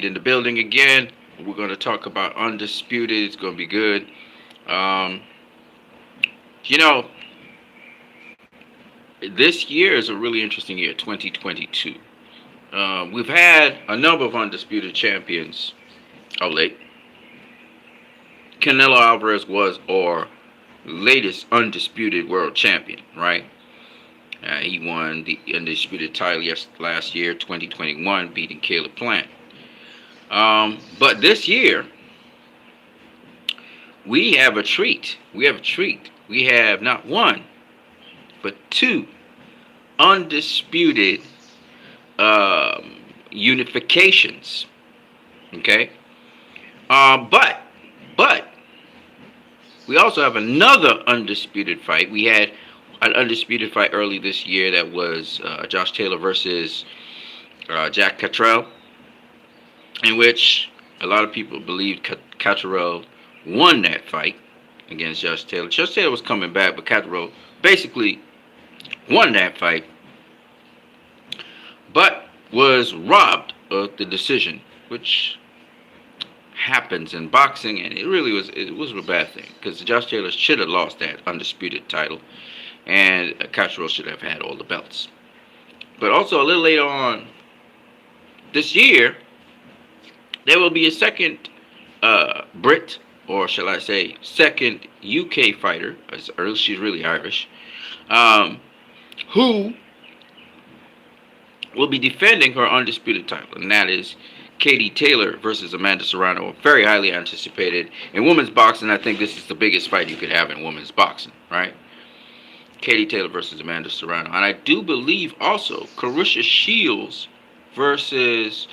in the building again. We're going to talk about Undisputed. It's going to be good. Um, you know, this year is a really interesting year, 2022. We've had a number of Undisputed champions of late. Canelo Alvarez was our latest Undisputed world champion, right? He won the Undisputed title last year, 2021, beating Caleb Plant. But this year, we have a treat. We have a treat. We have not one, but two undisputed unifications. Okay. But we also have another undisputed fight. We had an undisputed fight early this year that was Josh Taylor versus Jack Katytel, in which a lot of people believed Katytel won that fight against Josh Taylor. Josh Taylor was coming back, but Katytel basically won that fight, but was robbed of the decision, which happens in boxing, and it was a bad thing because Josh Taylor should have lost that undisputed title, and Katytel should have had all the belts. But also a little later on this year, there will be a second Brit, or shall I say, second UK fighter. She's really Irish, who will be defending her undisputed title, and that is Katytel versus Amanda Serrano. Very highly anticipated in women's boxing. I think this is the biggest fight you could have in women's boxing, right? Katytel versus Amanda Serrano, and I do believe also Clarissa Shields versus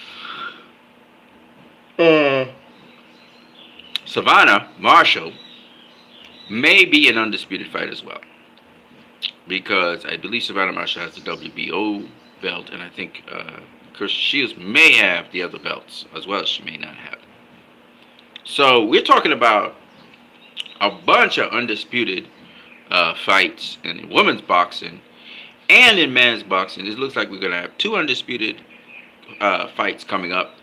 Savannah Marshall may be an undisputed fight as well, because I believe Savannah Marshall has the WBO belt, and I think Clarissa Shields may have the other belts as well as she may not have. So we're talking about a bunch of undisputed fights in women's boxing and in men's boxing. It looks like we're going to have two undisputed fights coming up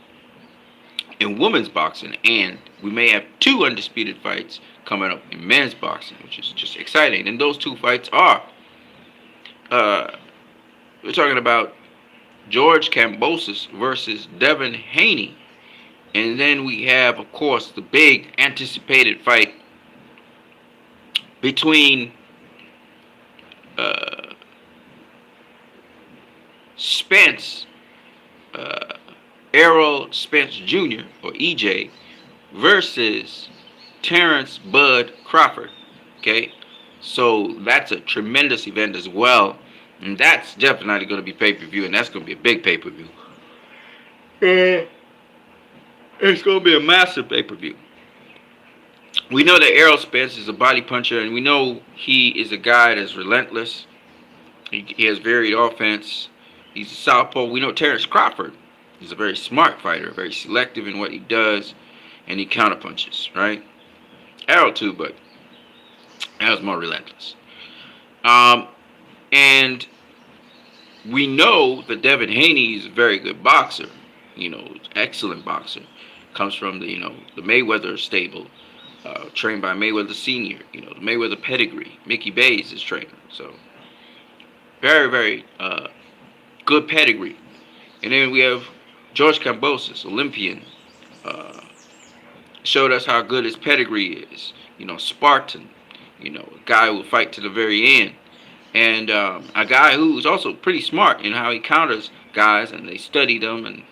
in women's boxing, and we may have two undisputed fights coming up in men's boxing, which is just exciting. And those two fights are, we're talking about George Cambosis versus Devin Haney. And then we have, of course, the big anticipated fight between Spence, Errol Spence Jr., or EJ, versus Terrence Bud Crawford. Okay, so that's a tremendous event as well, and that's definitely going to be pay-per-view, and that's going to be a big pay-per-view. It's going to be a massive pay-per-view. We know that Errol Spence is a body puncher, and we know he is a guy that's relentless. He has varied offense. He's a southpaw. We know Terrence Crawford is a very smart fighter, very selective in what he does, and he counterpunches, right? Errol too, but Errol's more relentless. And we know that Devin Haney is a very good boxer. Excellent boxer. Comes from the Mayweather stable, trained by Mayweather Senior. The Mayweather pedigree. Mickey Bay's his trainer. So very, very good pedigree. And then we have George Cambosis, Olympian. Showed us how good his pedigree is. Spartan. A guy who will fight to the very end. And a guy who's also pretty smart in how he counters guys, and they study them and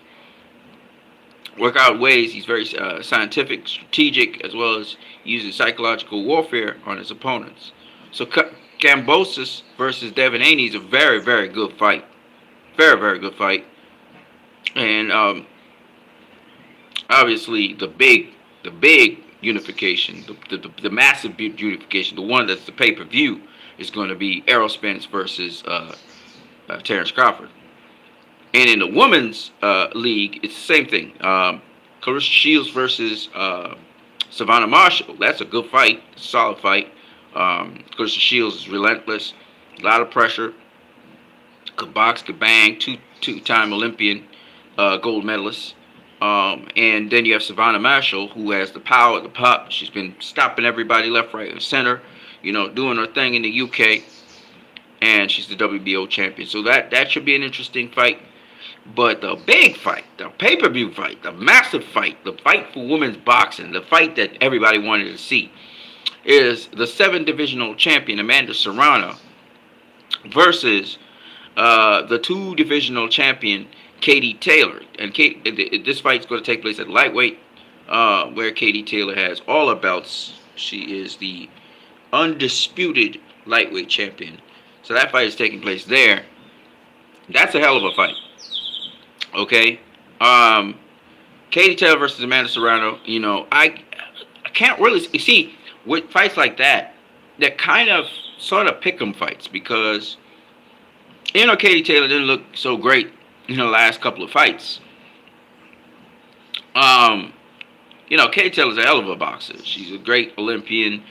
work out ways. He's very scientific, strategic, as well as using psychological warfare on his opponents. So Cambosis versus Devin Haney is a very, very good fight. Very, very good fight. And obviously the big unification, the massive unification, the one that's the pay-per-view, is going to be Errol Spence versus Terrence Crawford. And in the women's league, it's the same thing. Clarissa Shields versus Savannah Marshall. That's a good fight, solid fight. Clarissa Shields is relentless, a lot of pressure. Could box, could bang, two-time Olympian gold medalist. And then you have Savannah Marshall, who has the power, the pop. She's been stopping everybody left, right, and center. Doing her thing in the UK, and she's the WBO champion. So that should be an interesting fight. But the big fight, the pay-per-view fight, the massive fight, the fight for women's boxing, the fight that everybody wanted to see, is the 7 divisional champion Amanda Serrano versus the 2 divisional champion Katytel. And this fight is going to take place at lightweight, where Katytel has all her belts. She is the undisputed lightweight champion. So that fight is taking place there. That's a hell of a fight. Okay, Katytel versus Amanda Serrano. I can't really see with fights like that. They're kind of sort of pick'em fights because Katytel didn't look so great in the last couple of fights. Katytel is a hell of a boxer. She's a great Olympian,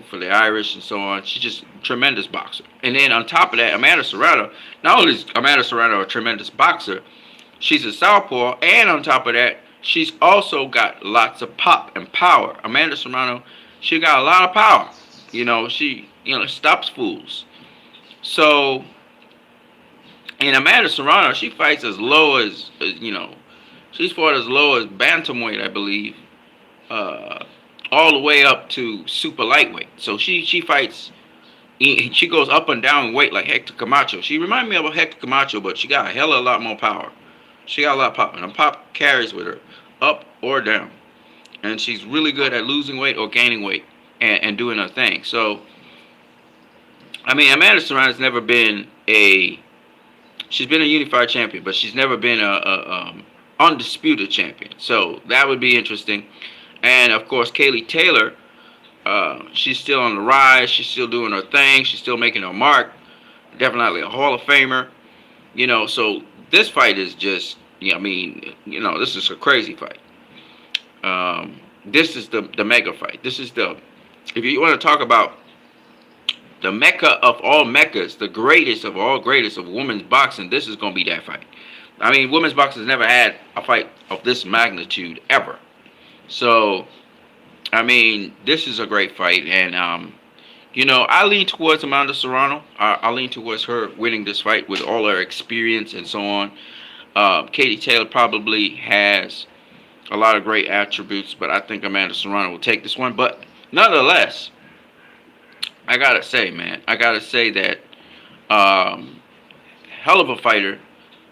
for the Irish and so on. She's just a tremendous boxer. And then on top of that, Amanda Serrano. Not only is Amanda Serrano a tremendous boxer, she's a southpaw, and on top of that, she's also got lots of pop and power. Amanda Serrano, she got a lot of power. She stops fools. So, and Amanda Serrano, she fights as low as she's fought as low as bantamweight, I believe, all the way up to super lightweight. So she fights. She goes up and down in weight like Hector Camacho. She reminds me of a Hector Camacho, but she got a hell of a lot more power. She got a lot of pop, and the pop carries with her, up or down. And she's really good at losing weight or gaining weight and doing her thing. So, Amanda Serrano's never been she's been a unified champion, but she's never been a undisputed champion. So that would be interesting. And of course, Katytel, she's still on the rise. She's still doing her thing. She's still making her mark. Definitely a Hall of Famer. So this fight is just, this is a crazy fight. This is the mega fight. This is if you want to talk about the mecca of all meccas, the greatest of all greatest of women's boxing, this is going to be that fight. Women's boxing has never had a fight of this magnitude ever. So, this is a great fight. And, I lean towards Amanda Serrano. I lean towards her winning this fight with all her experience and so on. Katytel probably has a lot of great attributes, but I think Amanda Serrano will take this one. But nonetheless, I gotta say, man, that hell of a fighter,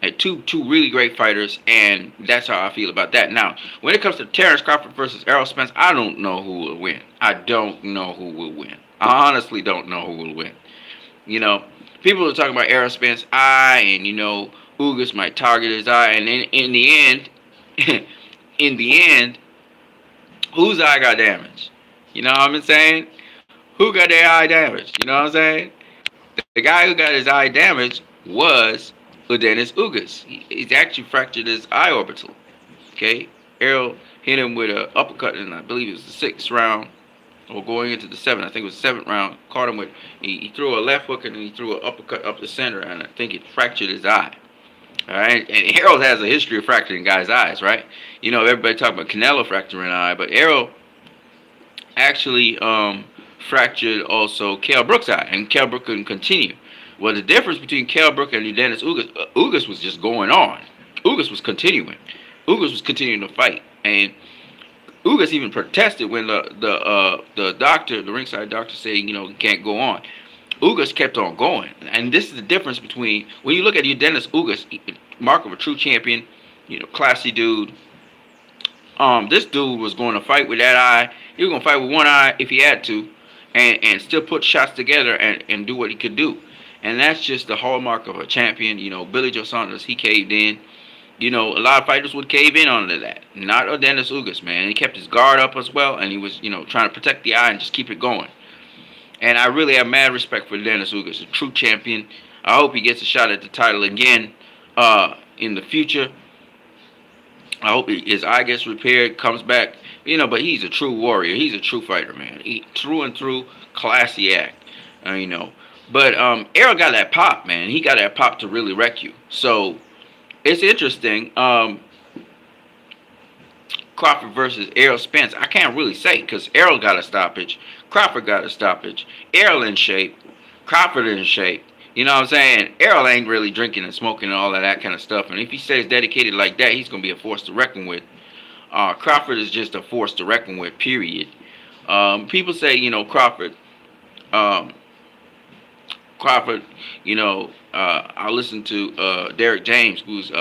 and two really great fighters, and that's how I feel about that. Now, when it comes to Terrence Crawford versus Aerospace, I don't know who will win. I honestly don't know who will win. People are talking about Aerospace's eye, and Ugas might target his eye, and then in the end, whose eye got damaged? You know what I'm saying? Who got their eye damaged? You know what I'm saying? The guy who got his eye damaged was Dennis Ugas. He's actually fractured his eye orbital. Okay? Errol hit him with an uppercut in, I believe it was the 6th round, or going into the 7th. I think it was the 7th round. Caught him with, he threw a left hook and then he threw an uppercut up the center, and I think it fractured his eye. All right? And Errol has a history of fracturing guys' eyes, right? Everybody talking about Canelo fracturing an eye, but Errol actually fractured also Kell Brook's eye, and Kell Brook couldn't continue. Well, the difference between Kell Brook and Dennis Ugas, Ugas was just going on. Ugas was continuing. Ugas was continuing to fight, and Ugas even protested when the doctor, the ringside doctor, said, he can't go on. Ugas kept on going, and this is the difference between when you look at Dennis Ugas, mark of a true champion, classy dude. This dude was going to fight with that eye. He was going to fight with one eye if he had to, and still put shots together and do what he could do. And that's just the hallmark of a champion. Billy Joe Saunders, he caved in. A lot of fighters would cave in onto that. Not a Dennis Ugas, man. He kept his guard up as well, and he was, trying to protect the eye and just keep it going. And I really have mad respect for Dennis Ugas, a true champion. I hope he gets a shot at the title again in the future. I hope his eye gets repaired, comes back. But he's a true warrior. He's a true fighter, man. He through and through, classy act. But Errol got that pop, man. He got that pop to really wreck you. So it's interesting. Crawford versus Errol Spence, I can't really say because Errol got a stoppage, Crawford got a stoppage, Errol in shape, Crawford in shape. You know what I'm saying? Errol ain't really drinking and smoking and all of that kind of stuff. And if he stays dedicated like that, he's gonna be a force to reckon with. Crawford is just a force to reckon with. Period. People say, um, Crawford. I listened to Derek James, who's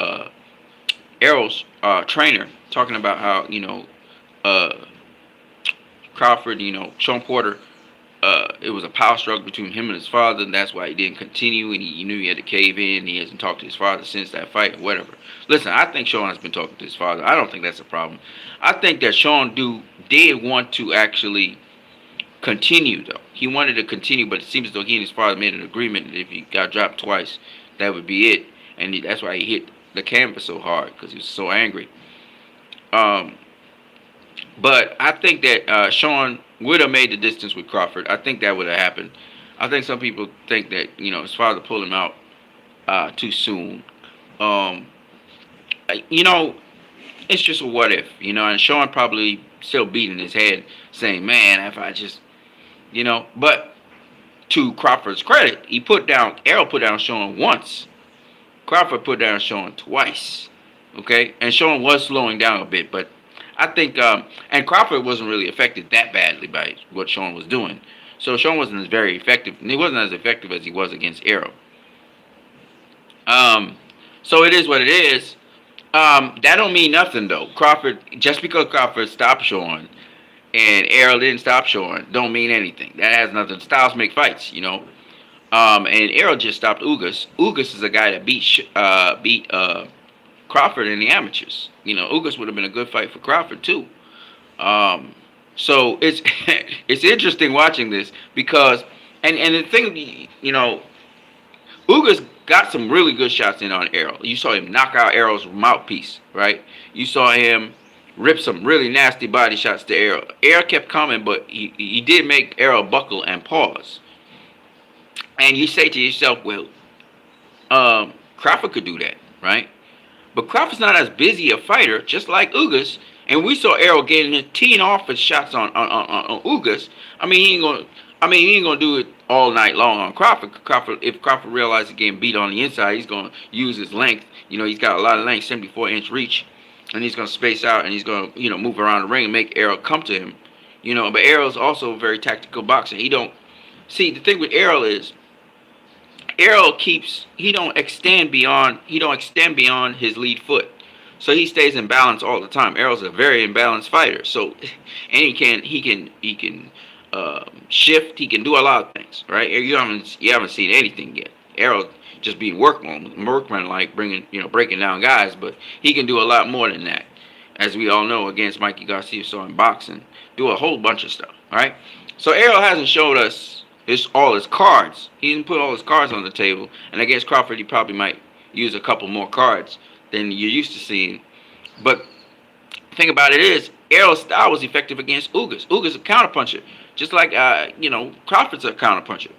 Errol's trainer, talking about how uh, Crawford, Sean Porter. It was a power struggle between him and his father, and that's why he didn't continue. And he knew he had to cave in. He hasn't talked to his father since that fight, or whatever. Listen, I think Sean has been talking to his father. I don't think that's a problem. I think that Sean did want to actually continue, though. He wanted to continue, but it seems as though he and his father made an agreement that if he got dropped twice, that would be it. And that's why he hit the canvas so hard, because he was so angry. But I think that Sean would have made the distance with Crawford. I think that would have happened. I think some people think that his father pulled him out too soon. It's just a what if, and Sean probably still beating his head, saying, "Man, if I just, But to Crawford's credit, Errol put down Sean once. Crawford put down Sean twice. Okay, and Sean was slowing down a bit, but I think, and Crawford wasn't really affected that badly by what Sean was doing. So Sean wasn't as very effective, and he wasn't as effective as he was against Errol. So it is what it is. That don't mean nothing though. Just because Crawford stopped Sean and Errol didn't stop Sean, don't mean anything. That has nothing. Styles make fights, And Errol just stopped Ugas. Ugas is a guy that beat Crawford in the amateurs. Ugas would have been a good fight for Crawford too. So it's it's interesting watching this because and the thing, Ugas got some really good shots in on Errol. You saw him knock out Errol's mouthpiece, right? You saw him rip some really nasty body shots to Errol. Errol kept coming, but he did make Errol buckle and pause. And you say to yourself, well, Crawford could do that, right? But Crawford's not as busy a fighter, just like Ugas. And we saw Errol teeing off his shots on Ugas. He ain't gonna do it all night long on Crawford. If Crawford realizes he's getting beat on the inside, he's gonna use his length. He's got a lot of length, 74-inch reach, and he's gonna space out and he's gonna move around the ring and make Errol come to him. But Errol's also a very tactical boxer. The thing with Errol is Errol he don't extend beyond his lead foot. So he stays in balance all the time. Errol's a very imbalanced fighter. So, and he can shift. He can do a lot of things, right? You haven't seen anything yet. Errol just being workman like breaking down guys, but he can do a lot more than that. As we all know, against Mikey Garcia, saw in boxing, do a whole bunch of stuff, all right? So Errol hasn't showed us all his cards. He didn't put all his cards on the table. And against Crawford, he probably might use a couple more cards than you're used to seeing. But the thing about it is, Errol's style was effective against Ugas. Ugas a counterpuncher, just like Crawford's a counterpuncher.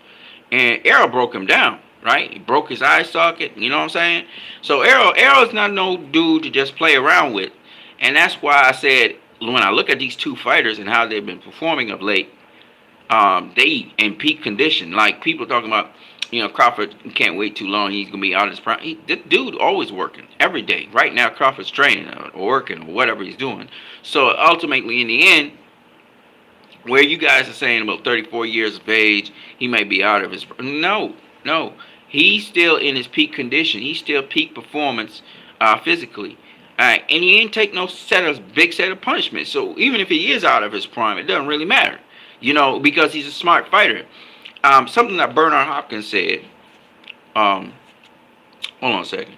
And Errol broke him down, right? He broke his eye socket. You know what I'm saying? So Errol's not no dude to just play around with. And that's why I said when I look at these two fighters and how they've been performing of late, they in peak condition. Like people talking about, Crawford can't wait too long. He's gonna be out of his prime. This dude always working every day. Right now, Crawford's training or working or whatever he's doing. So ultimately, in the end, where you guys are saying about 34 years of age, he might be out of his. No. He's still in his peak condition. He's still peak performance physically. And he ain't take no big set of punishment. So even if he is out of his prime, it doesn't really matter. Because he's a smart fighter. Something that Bernard Hopkins said. Hold on a second.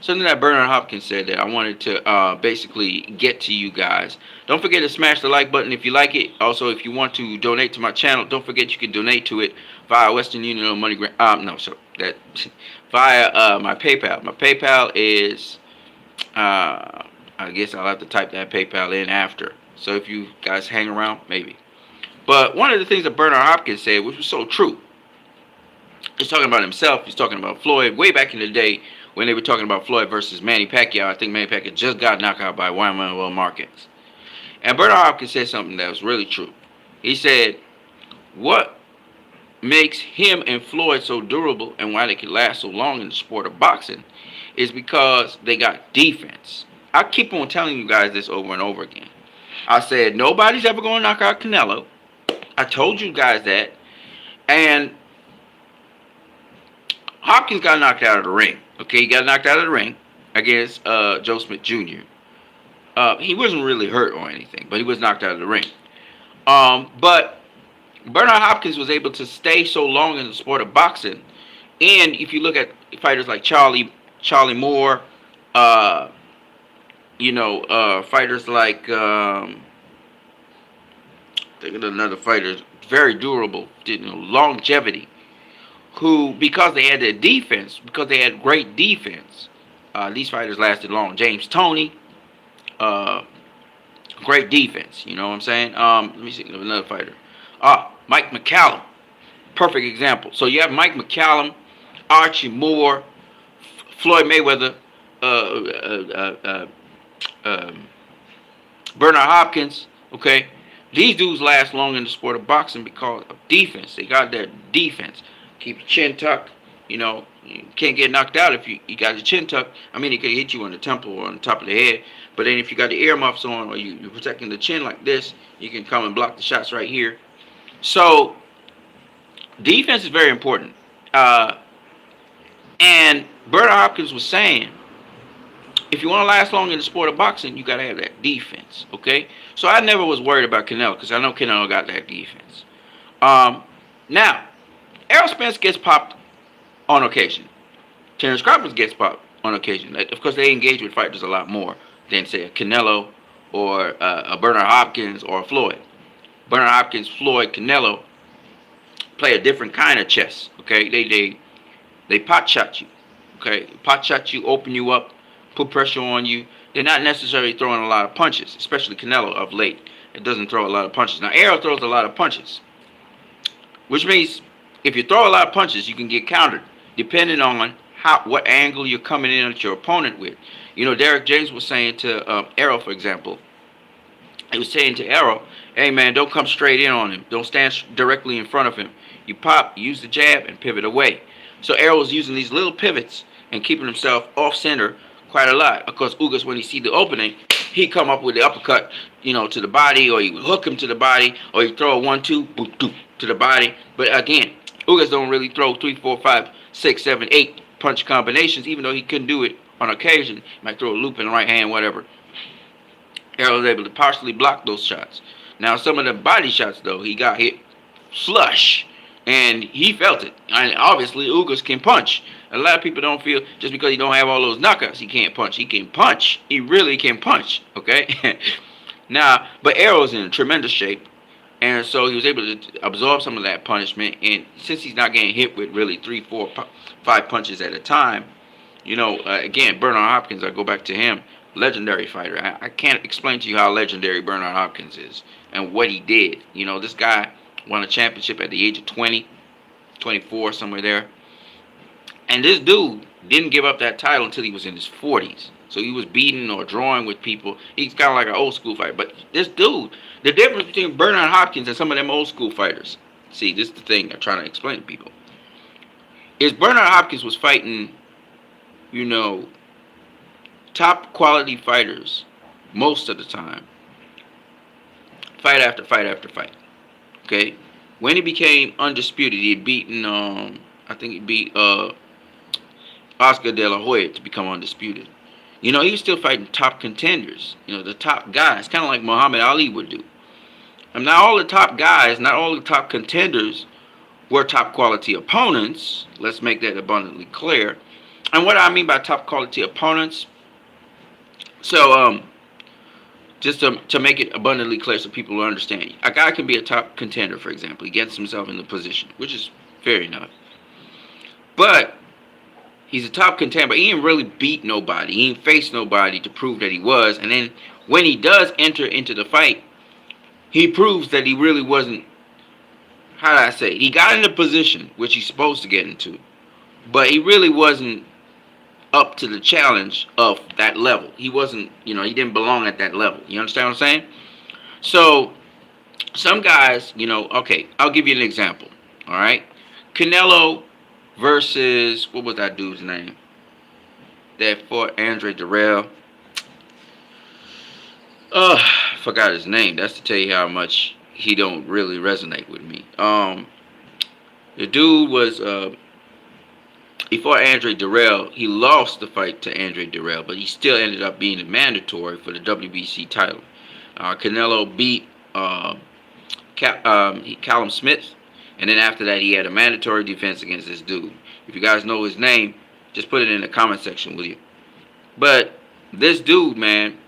Something that Bernard Hopkins said that I wanted to basically get to you guys. Don't forget to smash the like button if you like it. Also, if you want to donate to my channel, don't forget you can donate to it via Western Union or MoneyGram. Via my PayPal. My PayPal is. I guess I'll have to type that PayPal in after. So if you guys hang around, maybe. But one of the things that Bernard Hopkins said, which was so true, he's talking about himself. He's talking about Floyd way back in the day when they were talking about Floyd versus Manny Pacquiao. I think Manny Pacquiao just got knocked out by Juan Manuel Marquez. And Bernard Hopkins said something that was really true. He said, what makes him and Floyd so durable and why they can last so long in the sport of boxing is because they got defense. I keep on telling you guys this over and over again. I said, nobody's ever going to knock out Canelo. I told you guys that. And Hopkins got knocked out of the ring. Okay, he got knocked out of the ring against Joe Smith Jr. He wasn't really hurt or anything, but he was knocked out of the ring. But Bernard Hopkins was able to stay so long in the sport of boxing. And if you look at fighters like Charlie Moore, fighters like think of another fighter, very durable, longevity, who, because they had their defense, because they had great defense, these fighters lasted long. James Toney, great defense, you know what I'm saying? Let me think of another fighter. Mike McCallum, perfect example. So you have Mike McCallum, Archie Moore, Floyd Mayweather, Bernard Hopkins, okay? These dudes last long in the sport of boxing because of defense. They got their defense. Keep your chin tucked. You can't get knocked out if you got your chin tucked. I mean, it could hit you on the temple or on the top of the head. But then if you got the earmuffs on or you're protecting the chin like this, you can come and block the shots right here. So defense is very important. And Bernard Hopkins was saying, if you want to last long in the sport of boxing, you got to have that defense, okay? So I never was worried about Canelo because I know Canelo got that defense. Now, Aerospace gets popped on occasion. Terrence Crawford gets popped on occasion. Of course, they engage with fighters a lot more than, say, a Canelo or a Bernard Hopkins or a Floyd. Bernard Hopkins, Floyd, Canelo play a different kind of chess, okay? They pot shot you, okay? Pot shot you, open you up, put pressure on you. They're not necessarily throwing a lot of punches, especially Canelo of late. It doesn't throw a lot of punches. Now, Aero throws a lot of punches, which means if you throw a lot of punches, you can get countered, depending on what angle you're coming in at your opponent with. Derek James was saying to Aero, for example, he was saying to Aero, hey, man, don't come straight in on him. Don't stand directly in front of him. You pop, use the jab, and pivot away. So Aero was using these little pivots and keeping himself off-center quite a lot. Of course, Ugas, when he see the opening, he come up with the uppercut, to the body, or he would hook him to the body, or he throw a 1-2, boop, doop, to the body. But again, Ugas don't really throw 3, 4, 5, 6, 7, 8 punch combinations, even though he couldn't do it on occasion. He might throw a loop in the right hand, whatever. Aero was able to partially block those shots. Now, some of the body shots, though, he got hit flush, and he felt it. And obviously, Ugas can punch. A lot of people don't feel just because he don't have all those knockouts, he can't punch. He can punch. He really can punch, okay? Now, but Aero's in tremendous shape, and so he was able to absorb some of that punishment. And since he's not getting hit with really 3, 4, 5 punches at a time, again, Bernard Hopkins, I go back to him, legendary fighter. I can't explain to you how legendary Bernard Hopkins is and what he did. This guy won a championship at the age of 20, 24, somewhere there. And this dude didn't give up that title until he was in his 40s. So he was beating or drawing with people. He's kind of like an old school fighter. But this dude, the difference between Bernard Hopkins and some of them old school fighters, see, this is the thing I'm trying to explain to people, is Bernard Hopkins was fighting, top quality fighters most of the time. Fight after fight after fight. Okay? When he became undisputed, he had beaten, I think he beat Oscar De La Hoya to become undisputed. He was still fighting top contenders, the top guys, kind of like Muhammad Ali would do. And not all the top guys, not all the top contenders were top quality opponents. Let's make that abundantly clear. And what I mean by top quality opponents, so just to make it abundantly clear so people will understand, a guy can be a top contender, for example. He gets himself in the position, which is fair enough. But he's a top contender, but he ain't really beat nobody. He ain't faced nobody to prove that he was. And then when he does enter into the fight, he proves that he really wasn't, how do I say, he got in the position which he's supposed to get into, but he really wasn't up to the challenge of that level. He wasn't, he didn't belong at that level. You understand what I'm saying? So some guys, okay, I'll give you an example. All right, Canelo versus what was that dude's name that fought Andre Dirrell? Forgot his name. That's to tell you how much he don't really resonate with me. The dude was he fought Andre Dirrell. He lost the fight to Andre Dirrell, but he still ended up being a mandatory for the WBC title. Canelo beat Callum Smith, and then after that he had a mandatory defense against this dude. If you guys know his name, just put it in the comment section, will you? But this dude, man,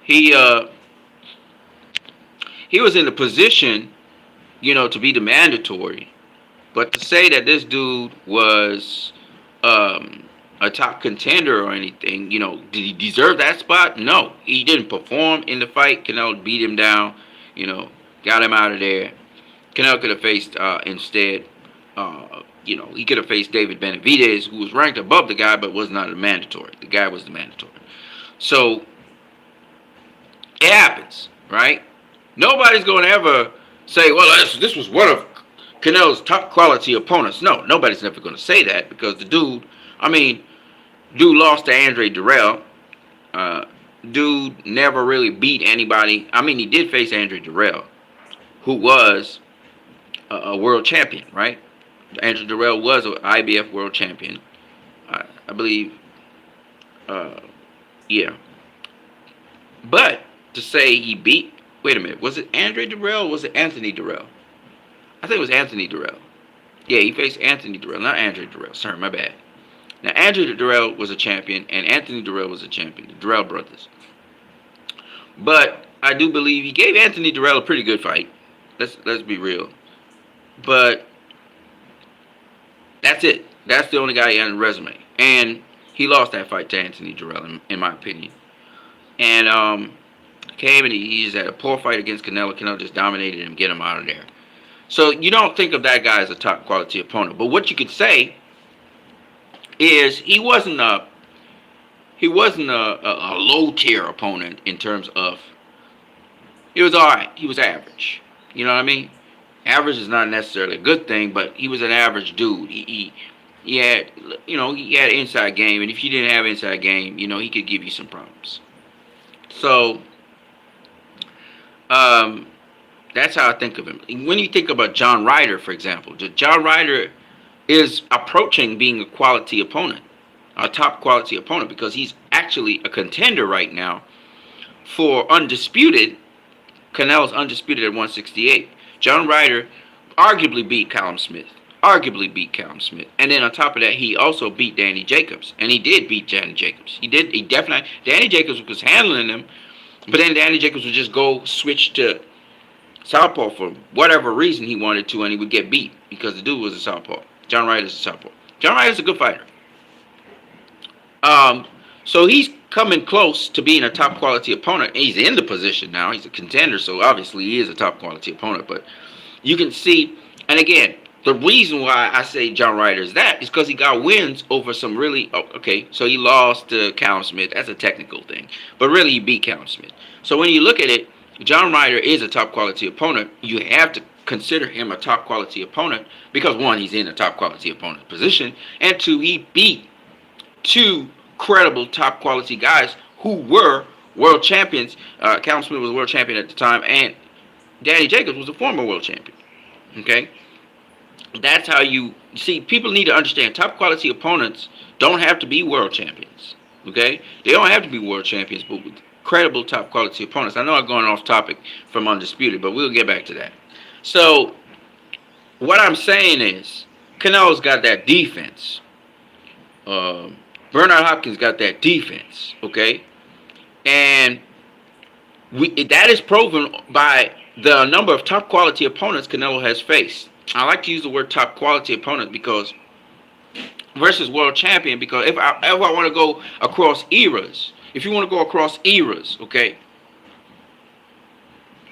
he was in the position, to be the mandatory. But to say that this dude was a top contender or anything, did he deserve that spot? No, he didn't perform in the fight. Canelo beat him down, got him out of there. Canelo could have faced instead, he could have faced David Benavidez, who was ranked above the guy but was not a mandatory. The guy was the mandatory. So it happens, right? Nobody's going to ever say, well, this was one of Canelo's top quality opponents. No, nobody's never going to say that because the dude lost to Andre Dirrell. Dude never really beat anybody. I mean, he did face Andre Dirrell, who was a world champion, right? Andre Dirrell was an IBF world champion. I believe, yeah. But to say he beat, wait a minute, was it Andre Dirrell or was it Anthony Dirrell? I think it was Anthony Dirrell. Yeah, he faced Anthony Dirrell, not Andre Dirrell. Sorry, my bad. Now, Andre Dirrell was a champion, and Anthony Dirrell was a champion, the Dirrell brothers. But I do believe he gave Anthony Dirrell a pretty good fight. Let's be real. But that's it. That's the only guy he had on the resume. And he lost that fight to Anthony Dirrell, in my opinion. And came and he just had a poor fight against Canelo. Canelo just dominated him, get him out of there. So you don't think of that guy as a top quality opponent. But what you could say is he wasn't a low tier opponent in terms of, he was alright. He was average. You know what I mean? Average is not necessarily a good thing, but he was an average dude. He had inside game, and if you didn't have inside game, he could give you some problems. So that's how I think of him. When you think about John Ryder, for example, John Ryder is approaching being a quality opponent, a top quality opponent, because he's actually a contender right now for Undisputed. Canelo's Undisputed at 168. John Ryder arguably beat Callum Smith. And then on top of that, he also beat Danny Jacobs. And he did beat Danny Jacobs. He definitely, Danny Jacobs was handling him, but then Danny Jacobs would just go switch to southpaw for whatever reason he wanted to, and he would get beat because the dude was a southpaw. John Ryder's a southpaw. John Ryder's a good fighter. So he's coming close to being a top quality opponent. He's in the position now. He's a contender, so obviously he is a top quality opponent. But you can see, and again, the reason why I say John Ryder is that is because he got wins over some really, so he lost to Callum Smith. That's a technical thing. But really, he beat Callum Smith. So when you look at it, John Ryder is a top quality opponent. You have to consider him a top quality opponent because, one, he's in a top quality opponent position, and two, he beat two credible top quality guys who were world champions. Callum Smith was a world champion at the time, and Danny Jacobs was a former world champion. Okay? That's how you see, people need to understand top quality opponents don't have to be world champions. Okay? They don't have to be world champions, but with credible top quality opponents. I know I'm going off topic from Undisputed, but we'll get back to that. So what I'm saying is Canelo's got that defense. Bernard Hopkins got that defense, okay? And that is proven by the number of top quality opponents Canelo has faced. I like to use the word top quality opponent because versus world champion, because if I want to go across eras, if you want to go across eras, okay,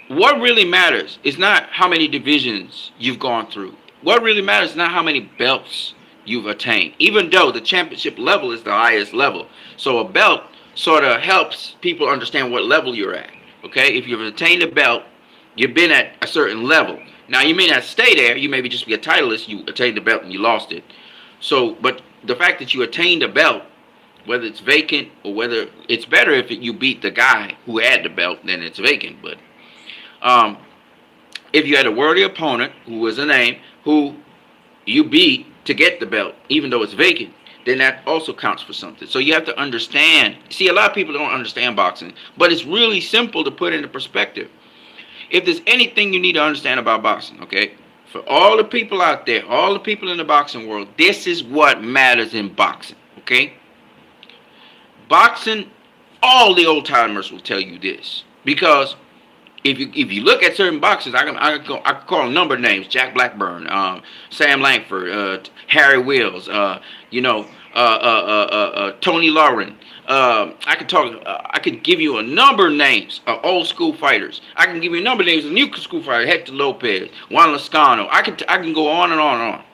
what really matters is not how many divisions you've gone through. What really matters is not how many belts you've attained, even though the championship level is the highest level. So a belt sort of helps people understand what level you're at. Okay, if you've attained a belt, you've been at a certain level. Now you may not stay there. You maybe just be a titleist. You attained the belt and you lost it. So, but the fact that you attained a belt, whether it's vacant or whether it's better if you beat the guy who had the belt than it's vacant. But if you had a worthy opponent who was a name who you beat to get the belt, even though it's vacant, then that also counts for something. So you have to understand. See, a lot of people don't understand boxing, but it's really simple to put into perspective. If there's anything you need to understand about boxing, okay, for all the people out there, all the people in the boxing world, this is what matters in boxing, okay? Boxing, all the old timers will tell you this, because if you look at certain boxers, I can call a number of names: Jack Blackburn, Sam Langford, Harry Wills, Tony Lauren. I could give you a number of names of old school fighters. I can give you a number of names of new school fighters: Hector Lopez, Juan Lascano. I can go on and on and on.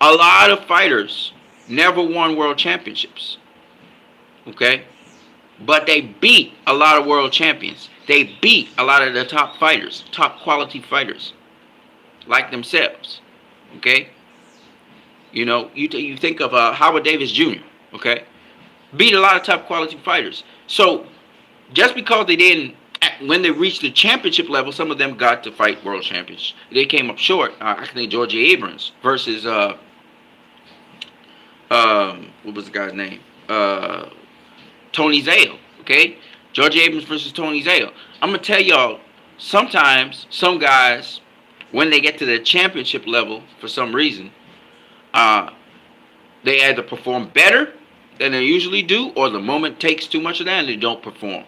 A lot of fighters never won world championships. Okay? But they beat a lot of world champions. They beat a lot of the top fighters, top quality fighters, like themselves. Okay? You think of Howard Davis Jr., okay? Beat a lot of top quality fighters. So, just because they didn't, when they reached the championship level, some of them got to fight world champions. They came up short. I think Georgie Abrams versus, what was the guy's name? Tony Zale, okay? George Abrams versus Tony Zale. I'm going to tell y'all, sometimes some guys, when they get to the championship level, for some reason, they either perform better than they usually do, or the moment takes too much of that and they don't perform.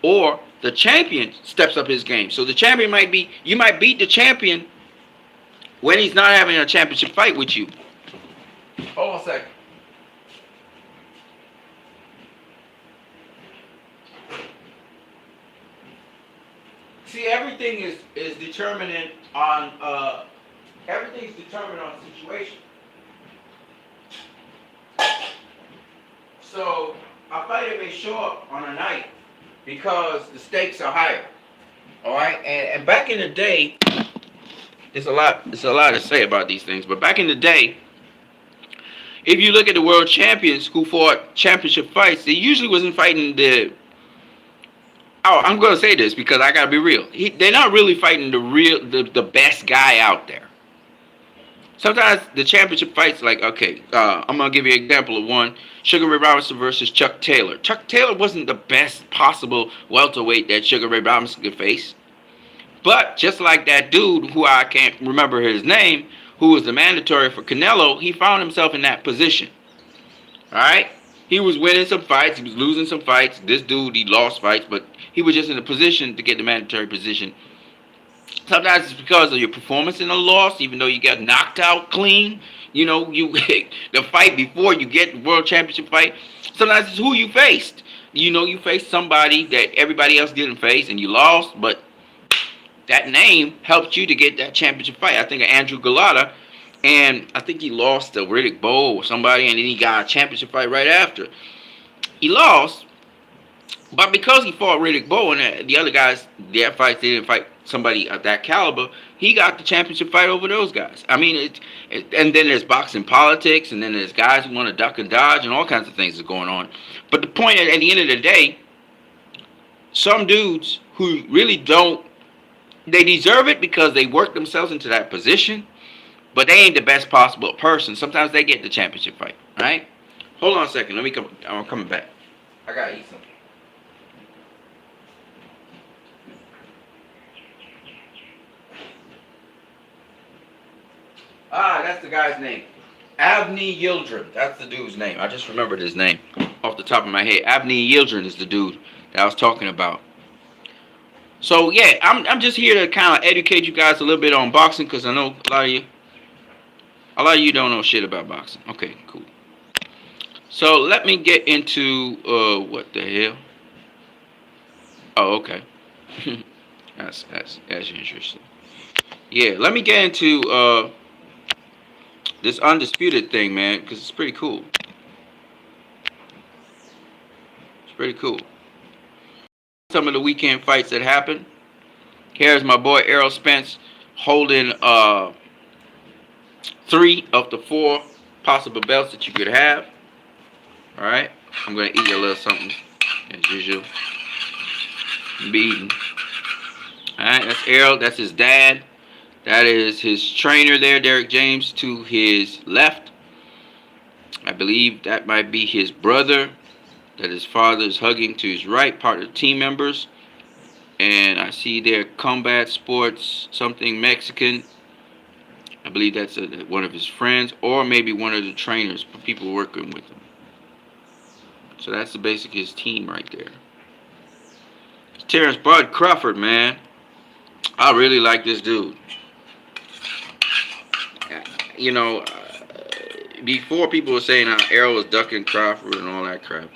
Or the champion steps up his game. So the champion you might beat the champion when he's not having a championship fight with you. Hold on a second. See, everything is determined on everything's determined on situation. So a fighter may show up on a night because the stakes are higher. All right, and back in the day, there's a lot to say about these things. But back in the day, if you look at the world champions who fought championship fights, they usually wasn't fighting the. Oh, I'm going to say this because I got to be real. They're not really fighting the best guy out there. Sometimes the championship fights, like, okay, I'm going to give you an example of one. Sugar Ray Robinson versus Chuck Taylor. Chuck Taylor wasn't the best possible welterweight that Sugar Ray Robinson could face. But just like that dude, who I can't remember his name, who was the mandatory for Canelo, he found himself in that position. All right? He was winning some fights. He was losing some fights. This dude, he lost fights, but he was just in a position to get the mandatory position. Sometimes it's because of your performance in a loss, even though you got knocked out clean. You the fight before you get the world championship fight. Sometimes it's who you faced. You faced somebody that everybody else didn't face, and you lost, but that name helped you to get that championship fight. I think of Andrew Galata. And I think he lost to Riddick Bowe or somebody, and then he got a championship fight right after. He lost, but because he fought Riddick Bowe and the other guys, their fights, they didn't fight somebody of that caliber, he got the championship fight over those guys. I mean, and then there's boxing politics, and then there's guys who want to duck and dodge, and all kinds of things are going on. But the point at the end of the day, some dudes who really don't, they deserve it because they work themselves into that position. But they ain't the best possible person. Sometimes they get the championship fight. All right? Hold on a second. I'm coming back. I got to eat something. That's the guy's name. Avni Yildirim. That's the dude's name. I just remembered his name off the top of my head. Avni Yildirim is the dude that I was talking about. So, yeah, I'm just here to kind of educate you guys a little bit on boxing because I know a lot of you don't know shit about boxing. Okay, cool. So let me get into what the hell? Oh, okay. that's interesting. Yeah, let me get into this Undisputed thing, man, because it's pretty cool. Pretty cool. Some of the weekend fights that happened. Here's my boy Aerospace holding 3 of the 4 possible belts that you could have. Alright. I'm gonna eat a little something as usual. Be eating. Alright, that's Errol, that's his dad. That is his trainer there, Derek James, to his left. I believe that might be his brother that his father is hugging to his right, part of the team members. And I see there Combat Sports, something Mexican. I believe that's one of his friends, or maybe one of the trainers, people working with him. So that's the basic his team right there. It's Terrence Bud Crawford, man. I really like this dude. You know, before people were saying how Errol was ducking Crawford and all that crap.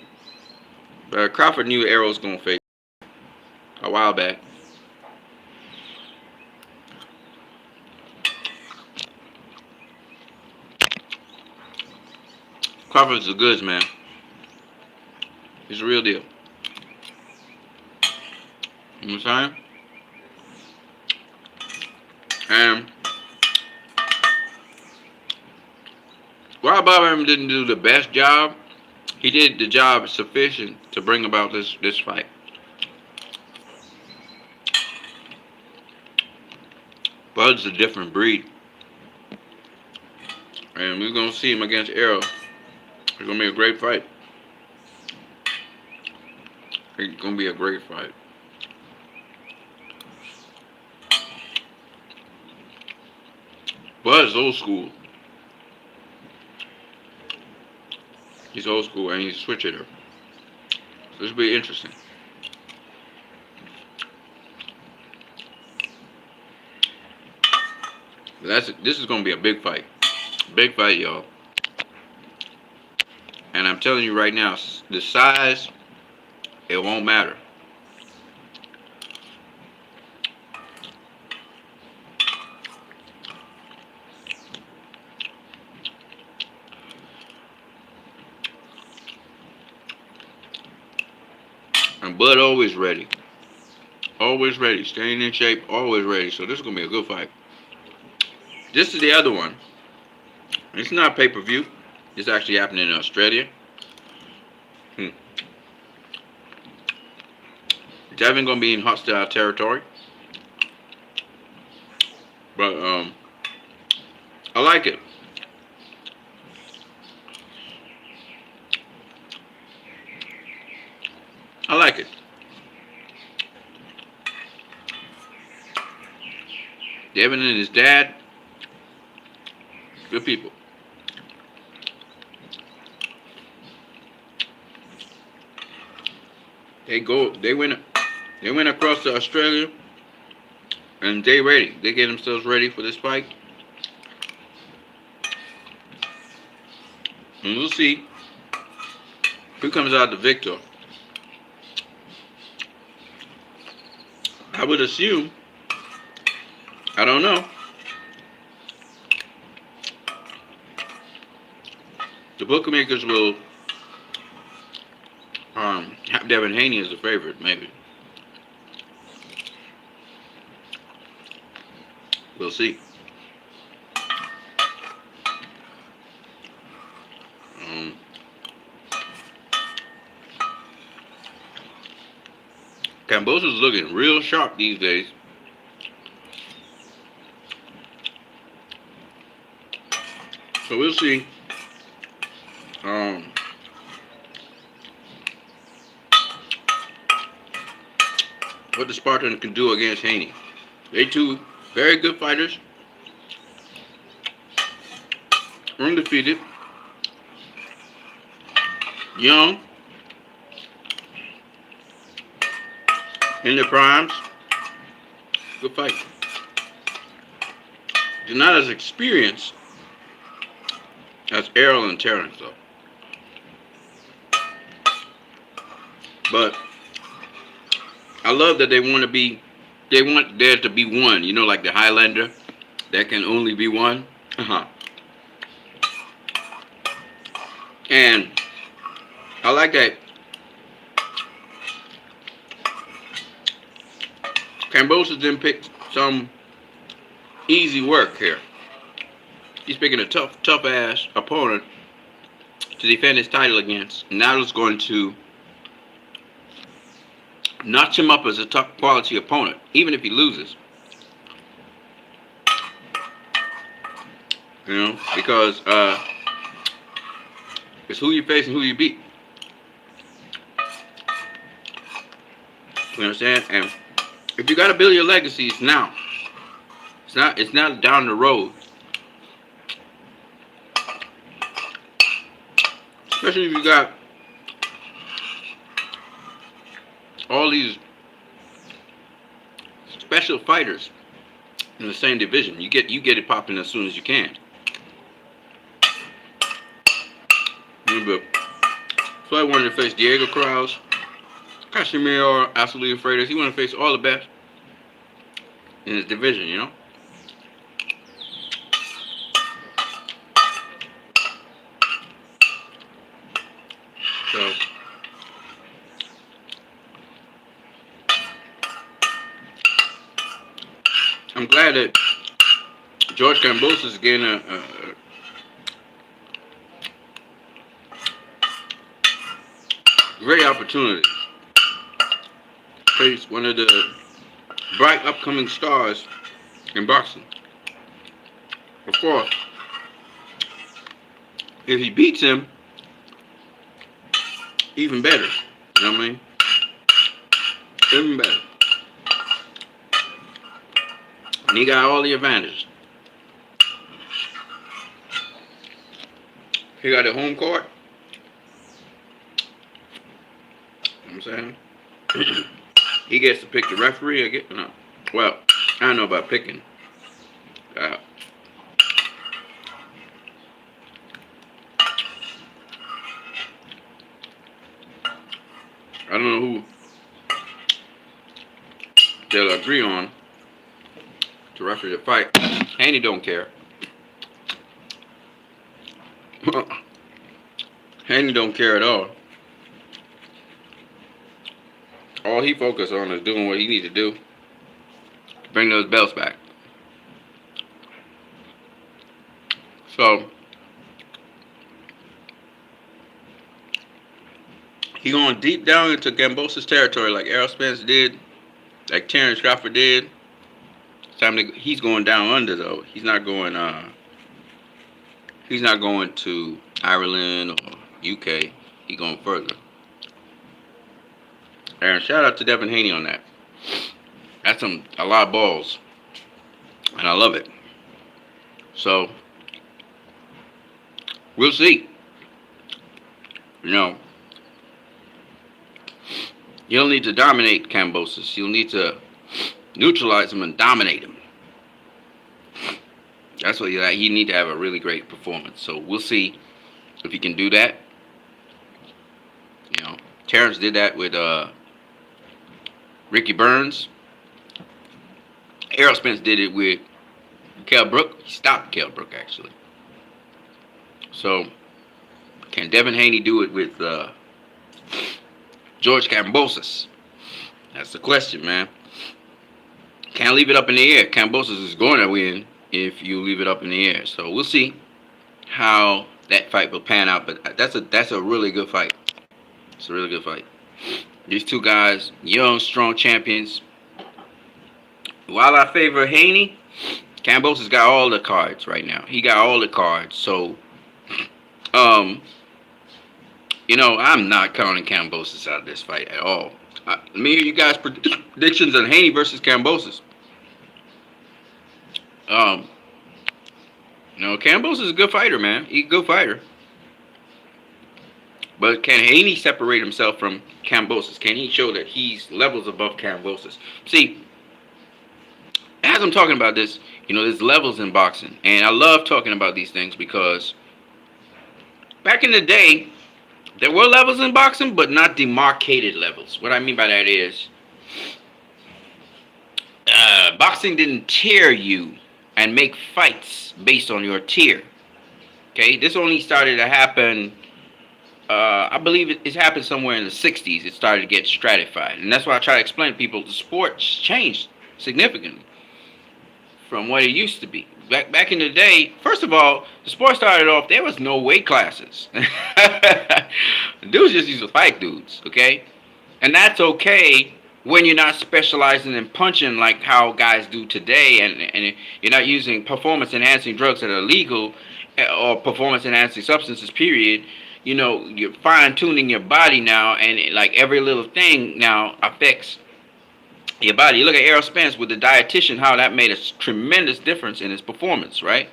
But Crawford knew Errol was going to face a while back. Crawford's the goods, man. He's a real deal. You know what I'm saying? And while Bob Arum didn't do the best job, he did the job sufficient to bring about this fight. Bud's a different breed. And we're going to see him against Errol. It's going to be a great fight. It's going to be a great fight. Bud's old school. He's old school and he's a switch hitter. So this will be interesting. This is going to be a big fight. Big fight, y'all. And I'm telling you right now, the size, it won't matter. And Bud always ready. Always ready. Staying in shape, always ready. So this is going to be a good fight. This is the other one. It's not pay-per-view. It's actually happening in Australia. Devin going to be in hostile territory. But, I like it. I like it. Devin and his dad, good people. They went across to Australia and they ready. They get themselves ready for this fight. And we'll see who comes out the victor. I would assume, I don't know, the bookmakers will have Devin Haney as a favorite, maybe. We'll see. Cambosis is looking real sharp these days. So we'll see. What the Spartan can do against Haney. They two very good fighters. Undefeated. Young. In their primes. Good fight. They're not as experienced as Errol and Terrence, though. But I love that they want there to be one, you know, like the Highlander, there can only be one. And I like that Cambosis didn't pick some easy work here. He's picking a tough ass opponent to defend his title against. Now it's going to notch him up as a top quality opponent, even if he loses. You know, because it's who you face and who you beat. You understand? And if you gotta build your legacy, it's now. It's not down the road. Especially if you got all these special fighters in the same division. You get it popping as soon as you can. But Floyd wanted to face Diego Cruz, Casimiro, absolutely afraid. He wanted to face all the best in his division, you know. So I'm glad that George Cambosis is getting a great opportunity to face one of the bright upcoming stars in boxing. Of course, if he beats him, even better. You know what I mean? Even better. And he got all the advantages. He got a home court. You know what I'm saying? He gets to pick the referee. Well, I don't know about picking. I don't know who they'll agree on to referee the fight. Haney don't care. Haney don't care at all. All he focused on is doing what he need to do to bring those belts back. So he going deep down into Cambosis territory like Aerospace did, like Crawford did. He's going down under though. He's not going to Ireland or UK. He's going further. And shout out to Devin Haney on that. That's a lot of balls. And I love it. So we'll see. You know, you'll need to dominate Cambosis. You'll need to neutralize him and dominate him. That's what you need to have a really great performance. So we'll see if he can do that. You know, Terrence did that with Ricky Burns. Aerospace did it with Kell Brook. He stopped Kell Brook actually. So can Devin Haney do it with George Cambosis? That's the question, man. Can't leave it up in the air. Cambosis is going to win if you leave it up in the air. So we'll see how that fight will pan out. But that's a really good fight. It's a really good fight. These two guys, young, strong champions. While I favor Haney, Cambosis got all the cards right now. He got all the cards. So, you know, I'm not counting Cambosis out of this fight at all. Let me hear you guys' predictions on Haney versus Cambosis. You know, Cambosis is a good fighter, man. He's a good fighter. But can Haney separate himself from Cambosis? Can he show that he's levels above Cambosis? See, as I'm talking about this, you know, there's levels in boxing. And I love talking about these things because back in the day, there were levels in boxing, but not demarcated levels. What I mean by that is, boxing didn't tier you and make fights based on your tier. Okay, this only started to happen, I believe it's happened somewhere in the 60s. It started to get stratified. And that's why I try to explain to people, the sport's changed. significantly from what it used to be. Back in the day, first of all, the sport started off, there was no weight classes. Dudes just used to fight dudes, okay? And that's okay when you're not specializing in punching like how guys do today, and you're not using performance enhancing drugs that are illegal, or performance enhancing substances, period. You know, you're fine tuning your body now, and like every little thing now affects your body. You look at Aerospace with the dietitian, how that made a tremendous difference in his performance, right?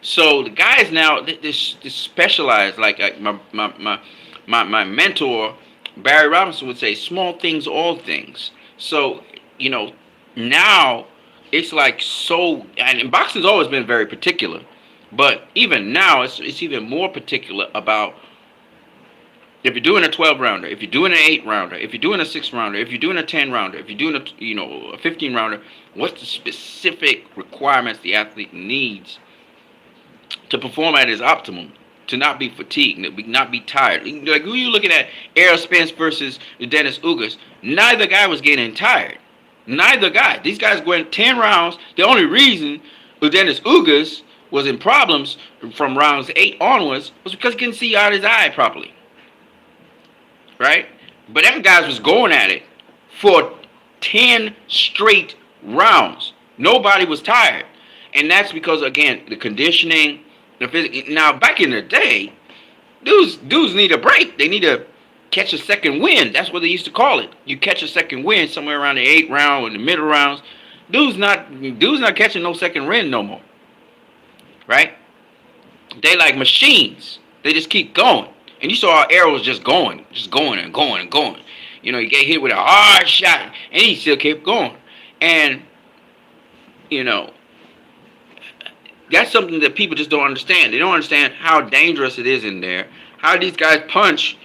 So the guys now, this specialized, like my mentor Barry Robinson would say, small things, all things. So, you know, now it's like so, and boxing's always been very particular, but even now it's even more particular about if you're doing a 12 rounder, if you're doing an 8 rounder, if you're doing a 6 rounder, if you're doing a 10 rounder, if you're doing a 15 rounder, what's the specific requirements the athlete needs to perform at his optimum, to not be fatigued, not be tired. Like who you looking at, Aerospace versus Dennis Ugas, neither guy was getting tired. Neither guy. These guys went 10 rounds. The only reason Dennis Ugas was in problems from rounds 8 onwards was because he couldn't see out his eye properly. Right? But them guys was going at it for 10 straight rounds. Nobody was tired. And that's because, again, the conditioning, the physics. Now, back in the day, dudes need a break. They need to catch a second wind. That's what they used to call it. You catch a second wind somewhere around the 8th round or the middle rounds. Dudes not catching no second wind no more. Right? They like machines. They just keep going. And you saw our arrows just going and going and going. You know, he get hit with a hard shot, and he still kept going. And, you know, that's something that people just don't understand. They don't understand how dangerous it is in there. How these guys punch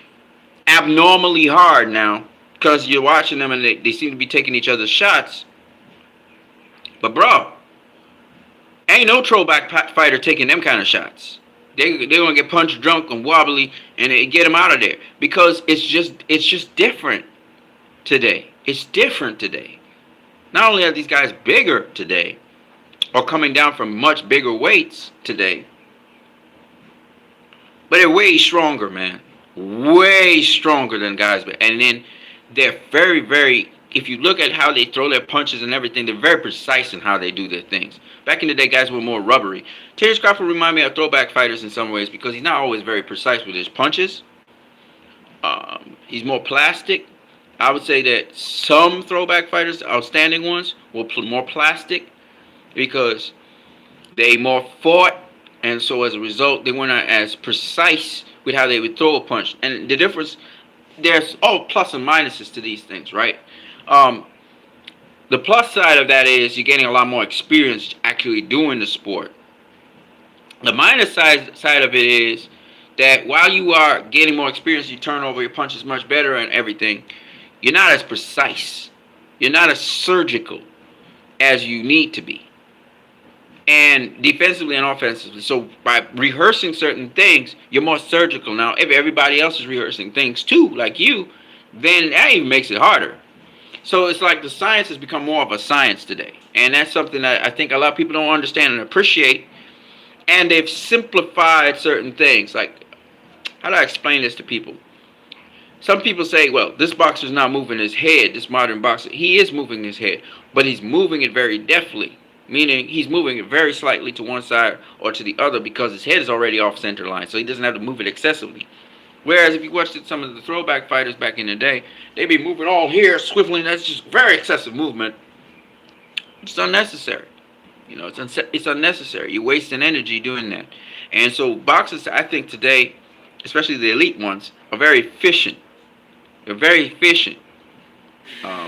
abnormally hard now, because you're watching them and they seem to be taking each other's shots. But, bro, ain't no throwback fighter taking them kind of shots. They're going to get punched drunk and wobbly, and they get them out of there. Because it's just different today. It's different today. Not only are these guys bigger today, or coming down from much bigger weights today, but they're way stronger, man. Way stronger than guys. And then they're very, very, if you look at how they throw their punches and everything, they're very precise in how they do their things. Back in the day, guys were more rubbery. Terrence Crawford reminds me of throwback fighters in some ways because he's not always very precise with his punches. He's more plastic. I would say that some throwback fighters, outstanding ones, were more plastic because they more fought, and so as a result, they weren't as precise with how they would throw a punch. And the difference, there's all plus and minuses to these things, right? The plus side of that is you're getting a lot more experience actually doing the sport. The minus side of it is that while you are getting more experience, you turn over your punches much better and everything, you're not as precise. You're not as surgical as you need to be. And defensively and offensively. So by rehearsing certain things, you're more surgical. Now, if everybody else is rehearsing things too, like you, then that even makes it harder. So it's like the science has become more of a science today. And that's something that I think a lot of people don't understand and appreciate. And they've simplified certain things. Like, how do I explain this to people? Some people say, well, this boxer's not moving his head, this modern boxer. He is moving his head, but he's moving it very deftly. Meaning he's moving it very slightly to one side or to the other because his head is already off center line. So he doesn't have to move it excessively. Whereas if you watched some of the throwback fighters back in the day, they'd be moving all here, swiveling. That's just very excessive movement. It's unnecessary. You know, it's unnecessary. You're wasting energy doing that. And so boxers, I think today, especially the elite ones, are very efficient. They're very efficient.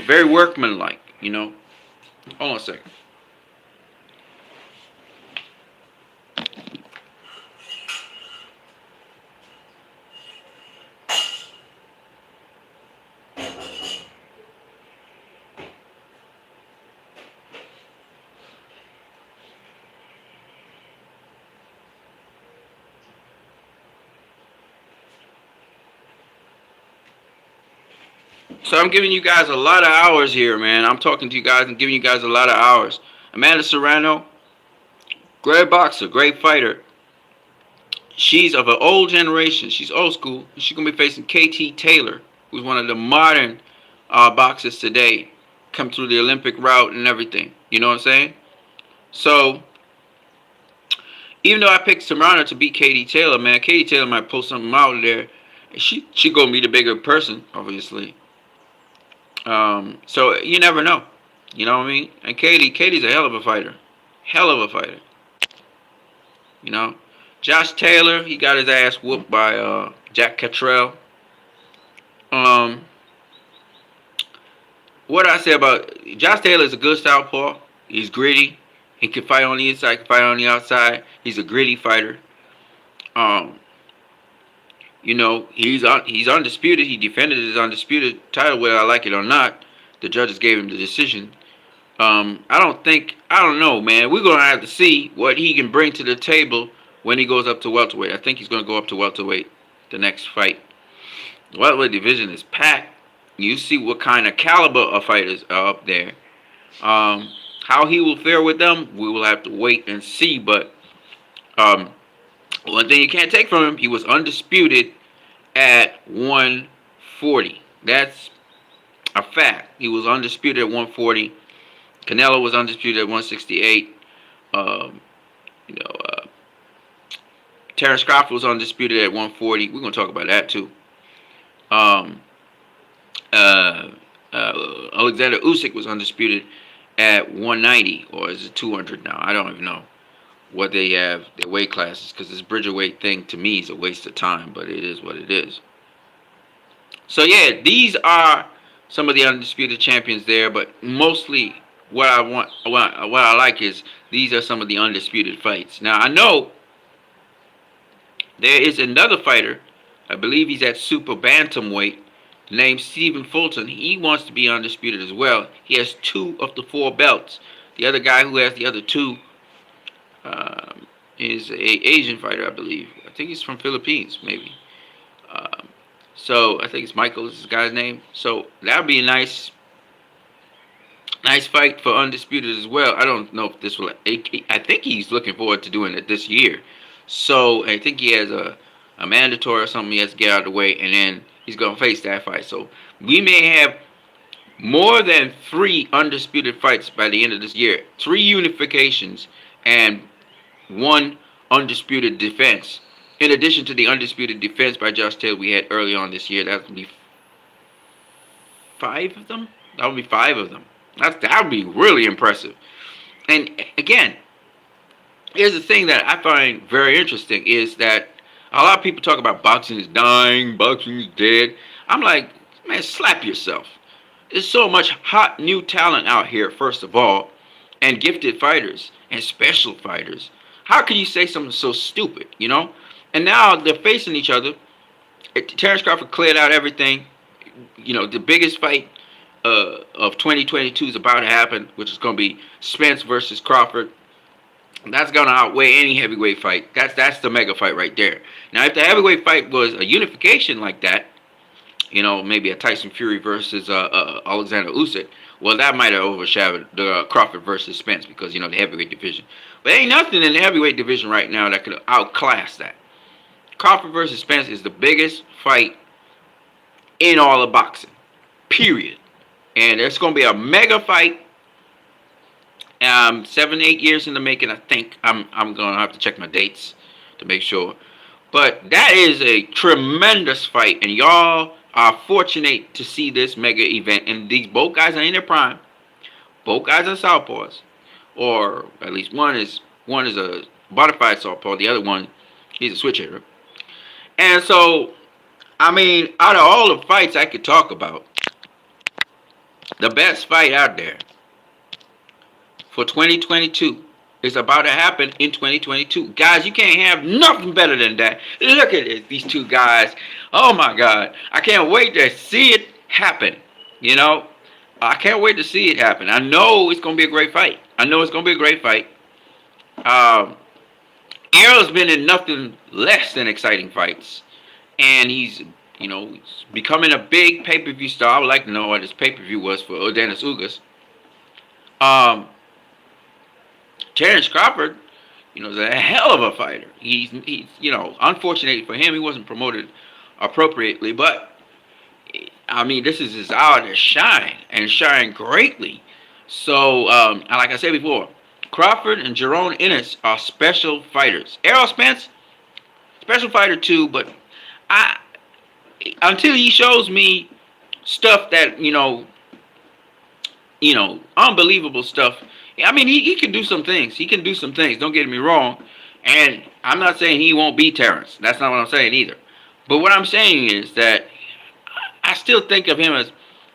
Very workmanlike, you know. Hold on a second. So I'm giving you guys a lot of hours here, man. I'm talking to you guys and giving you guys a lot of hours. Amanda Serrano, great boxer, great fighter. She's of an old generation. She's old school. She's gonna be facing Katytel, who's one of the modern boxers today, come through the Olympic route and everything. You know what I'm saying? So even though I picked Serrano to beat Katytel, man, Katytel might pull something out of there. She gonna be the bigger person, obviously. So you never know. You know what I mean? And Katie's a hell of a fighter. Hell of a fighter. You know? Josh Taylor, he got his ass whooped by Jack Katytel. What I say about Josh Taylor is a good southpaw. He's gritty. He can fight on the inside, can fight on the outside. He's a gritty fighter. You know, he's undisputed. He defended his undisputed title, whether I like it or not. The judges gave him the decision. I don't know, man. We're gonna have to see what he can bring to the table when he goes up to welterweight. I think he's gonna go up to welterweight the next fight. The welterweight division is packed. You see what kind of caliber of fighters are up there. How he will fare with them, we will have to wait and see. But one thing you can't take from him, he was undisputed at 140. That's a fact. He was undisputed at 140. Canelo was undisputed at 168. Terrence Crawford was undisputed at 140. We're gonna talk about that too. Alexander Usyk was undisputed at 190, or is it 200 now? I don't even know what they have their weight classes, because this Bridgerweight thing to me is a waste of time, but it is what it is. So yeah, these are some of the undisputed champions there, but mostly what I like is these are some of the undisputed fights. Now I know there is another fighter, I believe he's at super bantamweight, named Stephen Fulton. He wants to be undisputed as well. He has 2 of the 4 belts. The other guy who has the other 2 is a Asian fighter, I believe. I think he's from Philippines, maybe. So I think it's Michael is this guy's name. So that would be a nice fight for undisputed as well. I don't know if this will. I think he's looking forward to doing it this year. So I think he has a mandatory or something he has to get out of the way, and then he's going to face that fight. So we may have more than 3 undisputed fights by the end of this year. 3 unifications and 1 undisputed defense. In addition to the undisputed defense by Josh Taylor we had early on this year, that would be 5 of them. That would be 5 of them. That would be really impressive. And again, here's the thing that I find very interesting is that a lot of people talk about boxing is dying, boxing is dead. I'm like, man, slap yourself. There's so much hot new talent out here, first of all, and gifted fighters and special fighters. How can you say something so stupid, you know? And now they're facing each other. Terrence Crawford cleared out everything. You know, the biggest fight of 2022 is about to happen, which is going to be Spence versus Crawford. That's going to outweigh any heavyweight fight. That's the mega fight right there. Now, if the heavyweight fight was a unification like that, you know, maybe a Tyson Fury versus Alexander Usyk, well, that might have overshadowed the Crawford versus Spence because, you know, the heavyweight division. But ain't nothing in the heavyweight division right now that could outclass that. Crawford versus Spence is the biggest fight in all of boxing, period. And it's going to be a mega fight. 7-8 years in the making, I think. I'm going to have to check my dates to make sure. But that is a tremendous fight, and y'all are fortunate to see this mega event. And these both guys are in their prime. Both guys are southpaws, or at least one is a modified southpaw. The other one, he's a switch hitter. And so, I mean, out of all the fights I could talk about, the best fight out there for 2022 is about to happen in 2022. Guys, you can't have nothing better than that. Look at it, these 2 guys. Oh my God. I can't wait to see it happen. You know, I can't wait to see it happen. I know it's going to be a great fight. Errol's been in nothing less than exciting fights. And he's You know, he's becoming a big pay-per-view star. I would like to know what his pay-per-view was for Odanis Ugas. Um, Terrence Crawford, you know, is a hell of a fighter. He's you know, unfortunately for him, he wasn't promoted appropriately, but I mean, this is his hour to shine and shine greatly. So, like I said before, Crawford and Jerome Ennis are special fighters. Errol Spence, special fighter too, but I until he shows me stuff that unbelievable stuff. I mean, he can do some things. He can do some things. Don't get me wrong. And I'm not saying he won't beat Terrence. That's not what I'm saying either. But what I'm saying is that I still think of him as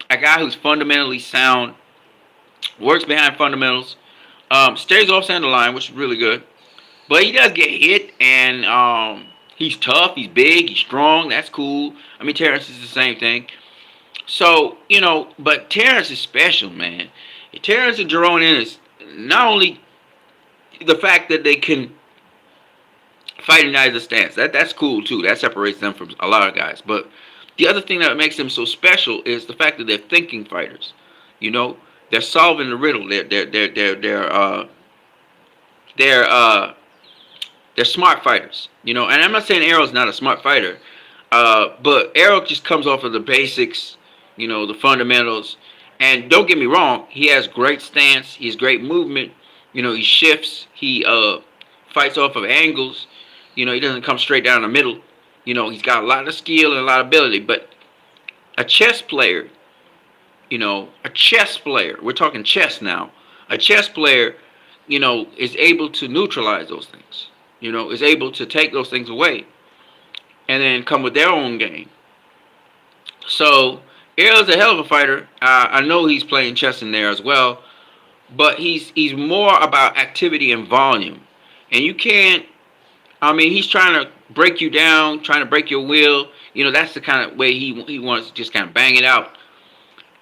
a guy who's fundamentally sound, works behind fundamentals, stays off center line, which is really good. But he does get hit, and he's tough, he's big, he's strong. That's cool. I mean, Terrence is the same thing. So, but Terrence is special, man. Terrence and Jerome Ennis, not only the fact that they can fight in either stance, that's cool too. That separates them from a lot of guys. But the other thing that makes them so special is the fact that they're thinking fighters. They're solving the riddle. They're smart fighters. And I'm not saying Errol's not a smart fighter, but Errol just comes off of the basics, the fundamentals. And don't get me wrong, he has great stance. He has great movement. He shifts. He fights off of angles. He doesn't come straight down the middle. He's got a lot of skill and a lot of ability. But a chess player, we're talking chess now. A chess player, is able to neutralize those things. Is able to take those things away and then come with their own game. So Errol's a hell of a fighter. I know he's playing chess in there as well, but he's more about activity and volume. And you can't. He's trying to break you down, trying to break your will. That's the kind of way he wants to just kind of bang it out.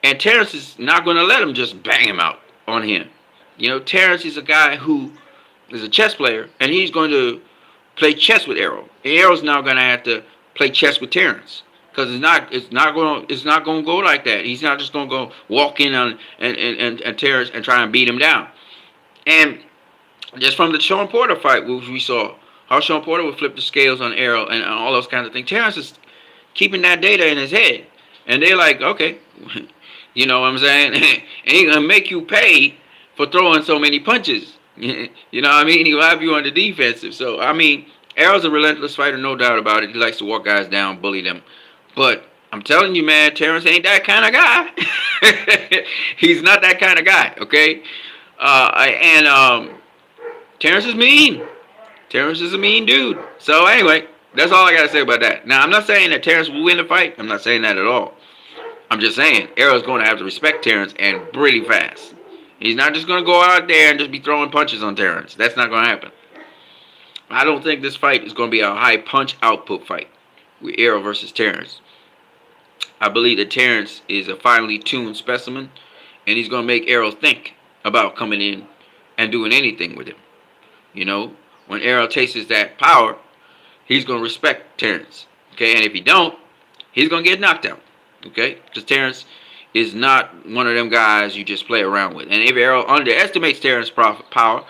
And Terrence is not going to let him just bang him out on him. Terrence is a guy who is a chess player, and he's going to play chess with Errol. And Errol's now going to have to play chess with Terrence. Because it's not going to go like that. He's not just going to go walk in on and Terrence and try and beat him down. And just from the Sean Porter fight, which we saw, how Sean Porter would flip the scales on Errol and all those kinds of things. Terrence is keeping that data in his head, and they're like, okay, you know what I'm saying? And he's gonna make you pay for throwing so many punches. You know what I mean? He'll have you on the defensive. So Errol's a relentless fighter, no doubt about it. He likes to walk guys down, bully them. But I'm telling you, man, Terrence ain't that kind of guy. He's not that kind of guy, okay? Terrence is mean. Terrence is a mean dude. So anyway, that's all I got to say about that. Now, I'm not saying that Terrence will win the fight. I'm not saying that at all. I'm just saying Errol's going to have to respect Terrence and really fast. He's not just going to go out there and just be throwing punches on Terrence. That's not going to happen. I don't think this fight is going to be a high punch output fight with Errol versus Terrence. I believe that Terrence is a finely tuned specimen, and he's going to make Errol think about coming in and doing anything with him. When Errol tastes that power, he's going to respect Terrence. Okay, and if he don't, he's going to get knocked out. Okay, because Terrence is not one of them guys you just play around with. And if Errol underestimates Terrence's power,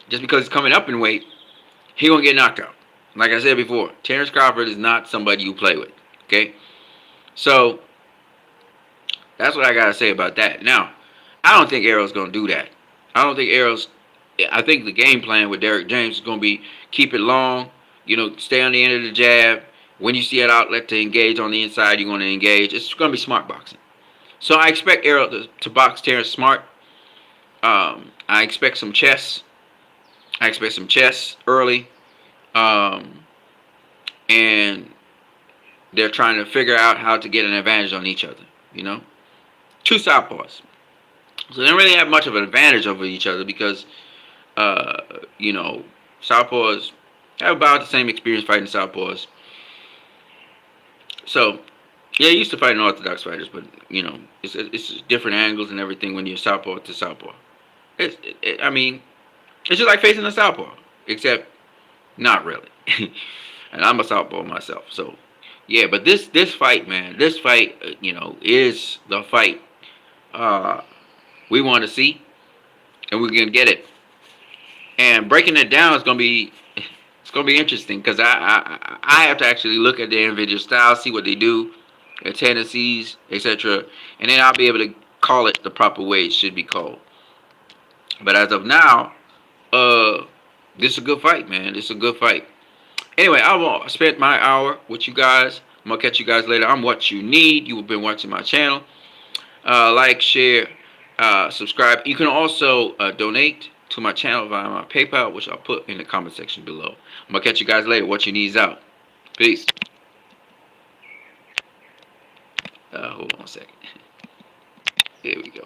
just because he's coming up in weight, he's going to get knocked out. Like I said before, Terrence Crawford is not somebody you play with. Okay, so that's what I got to say about that. Now, I don't think Errol's going to do that. I think the game plan with Derrick James is going to be keep it long, stay on the end of the jab. When you see an outlet to engage on the inside, you're going to engage. It's going to be smart boxing. So I expect Errol to box Terrence smart. I expect some chess. Early. And they're trying to figure out how to get an advantage on each other, Two southpaws. So they don't really have much of an advantage over each other because southpaws have about the same experience fighting southpaws. So, yeah, used to fighting orthodox fighters, but it's different angles and everything when you're southpaw to southpaw. It's just like facing a southpaw, except not really. And I'm a southpaw myself, so Yeah, but this fight, man, this fight, is the fight uh, we want to see, and we're gonna get it. And breaking it down is gonna be it's gonna be interesting because I have to actually look at their individual styles, see what they do, their tendencies, etc., and then I'll be able to call it the proper way it should be called. But as of now, uh, this is a good fight, man. This is a good fight. Anyway, I will spend my hour with you guys. I'm gonna catch you guys later. I'm what you need. You have been watching my channel. Like, share, subscribe. You can also donate to my channel via my PayPal, which I'll put in the comment section below. I'm gonna catch you guys later. What you need is out. Peace. Hold on a second. Here we go.